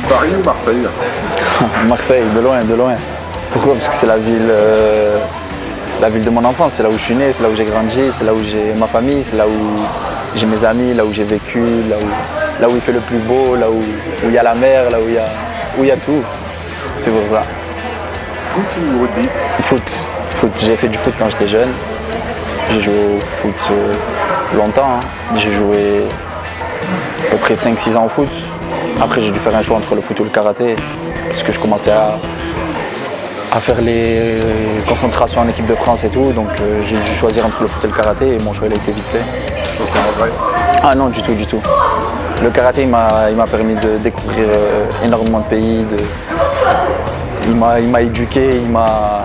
Paris ou Marseille? Marseille, de loin, de loin. Pourquoi? Parce que c'est la ville de mon enfance, c'est là où je suis né, c'est là où j'ai grandi, c'est là où j'ai ma famille, c'est là où j'ai mes amis, là où j'ai vécu, là où il fait le plus beau, là où il y a la mer, là où il y a tout. C'est pour ça. Foot ou rugby? Foot. J'ai fait du foot quand j'étais jeune. J'ai joué au foot longtemps. J'ai joué à peu près 5-6 ans au foot. Après, j'ai dû faire un choix entre le foot ou le karaté. Parce que je commençais à faire les concentrations en équipe de France et tout. Donc j'ai dû choisir entre le foot et le karaté et mon choix il a été vite fait. Aucun regret? Ah non, du tout, du tout. Le karaté il m'a permis de découvrir énormément de pays. Il m'a éduqué, il m'a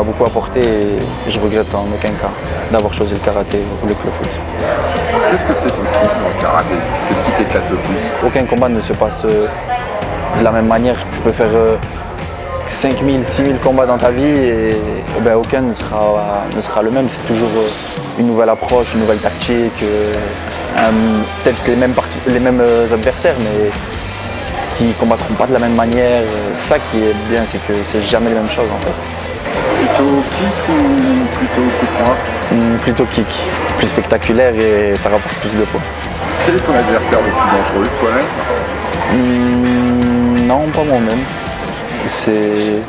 beaucoup apporté et je regrette en aucun cas d'avoir choisi le karaté au lieu que le foot. Qu'est-ce que c'est ton kiff dans le karaté? Qu'est-ce qui t'éclate le plus? Aucun combat ne se passe de la même manière. Tu peux faire 5000, 6000 combats dans ta vie et aucun ne sera le même. C'est toujours une nouvelle approche, une nouvelle tactique, peut-être les mêmes adversaires, mais qui ne combattront pas de la même manière. Ça qui est bien, c'est que c'est jamais les mêmes choses en fait. Plutôt kick ou plutôt coup de poing? Plutôt kick, plus spectaculaire et ça rapporte plus de poids. Quel est ton adversaire le plus dangereux, toi-même? Non, pas moi-même. C'est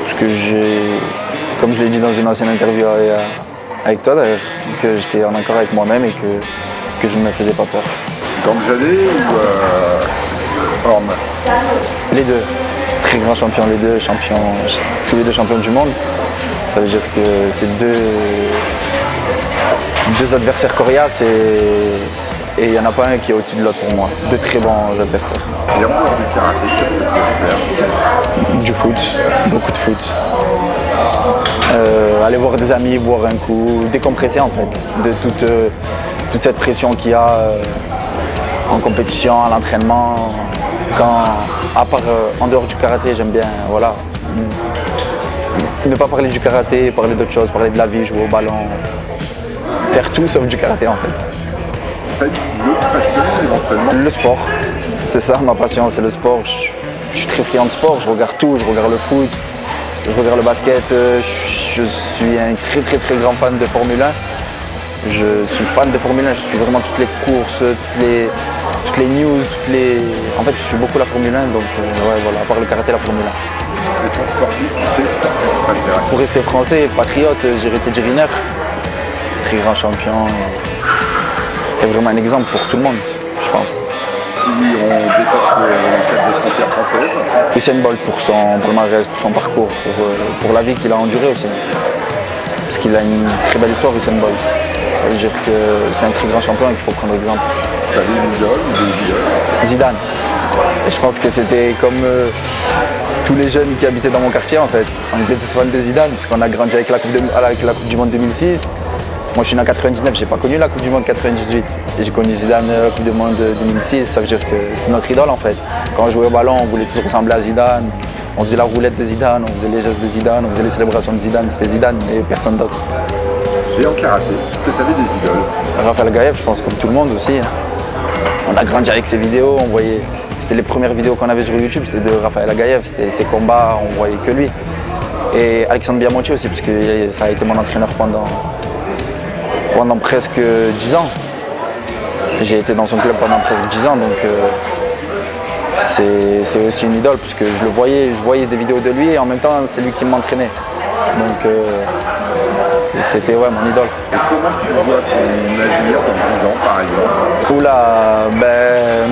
parce que comme je l'ai dit dans une ancienne interview avec toi d'ailleurs, que j'étais en accord avec moi-même et que je ne me faisais pas peur. Gamjadé ou Horn? Les deux, très grands champions, les deux champions, tous les deux champions du monde. Ça veut dire que c'est deux adversaires coriaces et il n'y en a pas un qui est au-dessus de l'autre pour moi. Deux très bons adversaires. Et en dehors du karaté, qu'est-ce que tu veux faire? Du foot, beaucoup de foot. Aller voir des amis, boire un coup, décompresser en fait de toute cette pression qu'il y a en compétition, à l'entraînement. À part en dehors du karaté, j'aime bien ne pas parler du karaté, parler d'autres choses, parler de la vie, jouer au ballon, faire tout sauf du karaté en fait. T'as une autre passion éventuellement? Le sport, c'est ça ma passion, c'est le sport. Je suis très friand de sport, je regarde tout, je regarde le foot, je regarde le basket, je suis un très très très grand fan de Formule 1. Je suis fan de Formule 1, je suis vraiment toutes les courses, toutes les news, En fait je suis beaucoup la Formule 1, donc à part le karaté, la Formule 1. Et ton tes sportifs préférés? Pour rester français, patriote, j'irai Teddy Riner, très grand champion. C'est vraiment un exemple pour tout le monde, je pense. Si on dépasse le cadre des frontières françaises? Usain Bolt pour son palmarès, pour son parcours, pour la vie qu'il a endurée aussi. Parce qu'il a une très belle histoire, Usain Bolt. Ça veut dire que c'est un très grand champion et qu'il faut prendre exemple. T'avais une idole ou des idoles? Zidane. Et je pense que c'était comme tous les jeunes qui habitaient dans mon quartier en fait. On était tous fans de Zidane parce qu'on a grandi avec la Coupe du Monde 2006. Moi je suis né en 99, j'ai pas connu la Coupe du Monde 98. Et j'ai connu Zidane la Coupe du Monde 2006, ça veut dire que c'est notre idole en fait. Quand on jouait au ballon, on voulait tous ressembler à Zidane. On faisait la roulette de Zidane, on faisait les gestes de Zidane, on faisait les célébrations de Zidane, c'était Zidane et personne d'autre. Et en karaté, est-ce que tu avais des idoles? Raphaël Gaïev, je pense comme tout le monde aussi. On a grandi avec ses vidéos, on voyait. C'était les premières vidéos qu'on avait sur YouTube, c'était de Raphaël Gaïev, c'était ses combats, on voyait que lui. Et Alexandre Biamonti aussi, parce que ça a été mon entraîneur pendant presque 10 ans. J'ai été dans son club pendant presque 10 ans, donc c'est aussi une idole, parce que je voyais des vidéos de lui et en même temps c'est lui qui m'entraînait. Donc c'était mon idole. Et comment tu vois ton avenir dans 10 ans par exemple? Oula,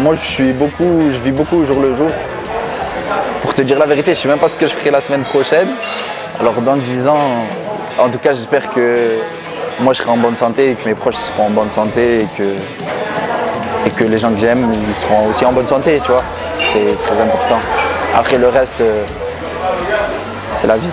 moi je vis beaucoup au jour le jour. Pour te dire la vérité, je ne sais même pas ce que je ferai la semaine prochaine. Alors dans 10 ans, en tout cas j'espère que moi je serai en bonne santé et que mes proches seront en bonne santé et que les gens que j'aime ils seront aussi en bonne santé, tu vois. C'est très important. Après le reste, c'est la vie.